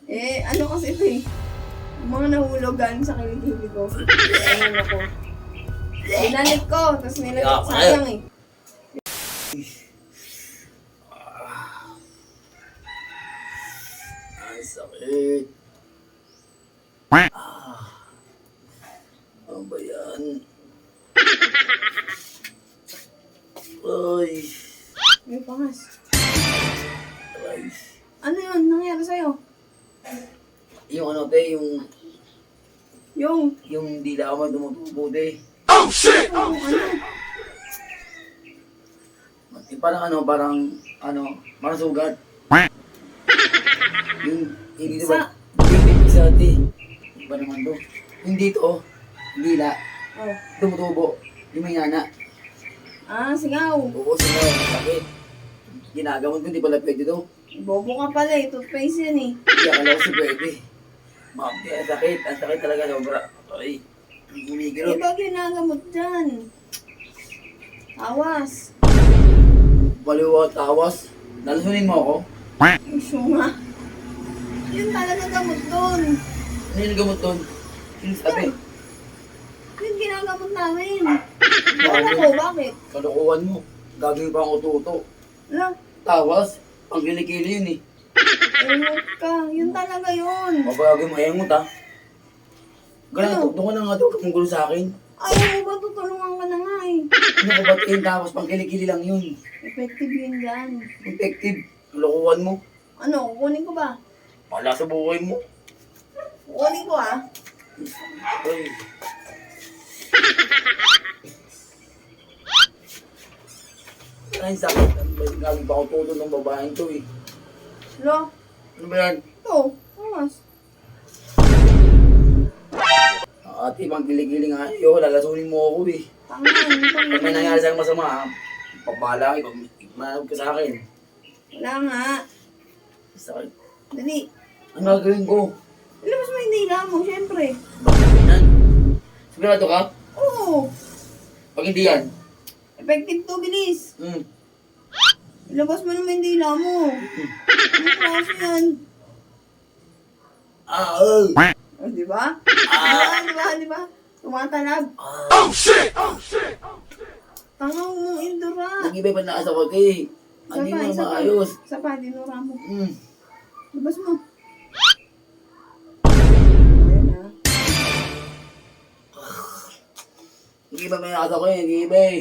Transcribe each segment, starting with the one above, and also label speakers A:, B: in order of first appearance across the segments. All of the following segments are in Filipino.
A: Ano kasi ito eh. Yung mga nahulugan sa kilikili ko. Ano ko. Binalik ko, tapos nilagay sayang eh.
B: Ang sakit. Ano ba yan? Ay.
A: May pangas.
B: Ay.
A: Ano yun? Nangyari sa'yo?
B: Yung ano te,
A: Yung
B: dila ko tumutubo te.
A: ano?
B: Parang sugat. Yung, hindi
A: Sa-
B: ba? Hindi sa te. Iba naman to. Hindi to, dila.
A: Oh.
B: Tumutubo. Yung may nana.
A: Singaw.
B: Oo, sila, sakit. Ginagamot ko, hindi pala pwede to.
A: Bobo ka pala eh. Toothpaste yan eh.
B: Hindi akala ko si pwede. Ma'am, ang sakit talaga sobra. Ay, humigil.
A: Iba ginagamot dyan. Awas.
B: Baliwa, tawas. Nalasunin mo ako.
A: Isyo nga. Yun talaga gamot doon.
B: Ano yung gamot doon? Yung sabi.
A: Yun ginagamot namin. Wala ko, bakit?
B: Kalukuhan mo. Gagawin pa ang ututo.
A: Wala.
B: Tawas. Ang kilikili yun eh.
A: Engot ka. Yun talaga yun.
B: Mabagay mo engot ha. Ganun,
A: Ano?
B: doon ka na nga doon. Kung gulo sa akin.
A: Ayaw mo ba tutulungan ka na nga eh.
B: Ano ko ba't yun? Tawas pang kilikili lang yun.
A: Effective yun dyan.
B: Effective. Kalukuhan mo.
A: Ano, kukunin ko ba?
B: Wala sa buhay mo.
A: Kukunin ko ah.
B: Ay. Ay, sakit. Ano ba yung galing pa ako tuto ng babaeng to eh.
A: Lo,
B: Ano ba yan?
A: ito. Awas.
B: Ate, pang kilikili nga. Yo, lalasunin mo ako eh.
A: Tangan.
B: Pag may nangyari sa'yo masama ha, pagbahala ka, manahog ka sa akin.
A: Wala nga.
B: Sakit.
A: Dali.
B: Ang gagawin ko?
A: Ilabas mo yung dila mo, syempre.
B: Bakit yan? Sigurado ka?
A: Oo.
B: Pag hindi yan?
A: Effective to, bilis. Ilabas mo naman yung dila mo. Ano klase yan? Oh, di ba? Di ba? Tumatalab.
B: Oh shit!
A: Tanga mo, Indura.
B: Nag-ibay pa na asa ko, te. Ano
A: Isa pa,
B: yung
A: isa pa.
B: maayos?
A: Isa pa, dinura mo.
B: Hmm.
A: Labas mo. Ayan na.
B: Nag-ibay pa na asa ko eh, nag-ibay.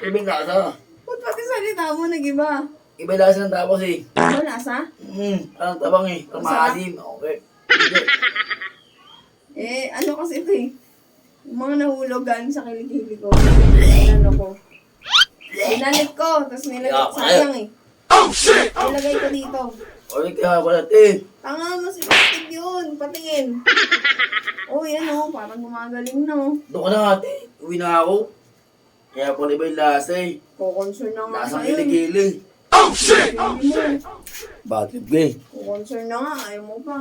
B: Ibay na asa.
A: Ba't pati salita mo, nag-iba?
B: Ibay lasa ng tapos eh.
A: Ano lasa?
B: Parang tabang eh. Parang
A: Masarap?
B: maasim. Okay.
A: Ano kasi ito eh. Yung mga nahulugan sa kilikili ko. Ano ko. Binalik ko, tapos nilagay sayang eh. Nilagay ko dito.
B: Ulit ka pala, te.
A: Tanga, mas effective yun. Patingin. Oh, yan oh. Parang gumagaling na oh.
B: Doon ka na ate. Uwi na ako. Kaya pala iba yung lasa eh.
A: Kukonsun na nga
B: Lasang
A: sa'yo.
B: kilikili.
A: Hindi mo.
B: Bad trip ka eh.
A: Kukonsun na nga. Ayaw mo pa.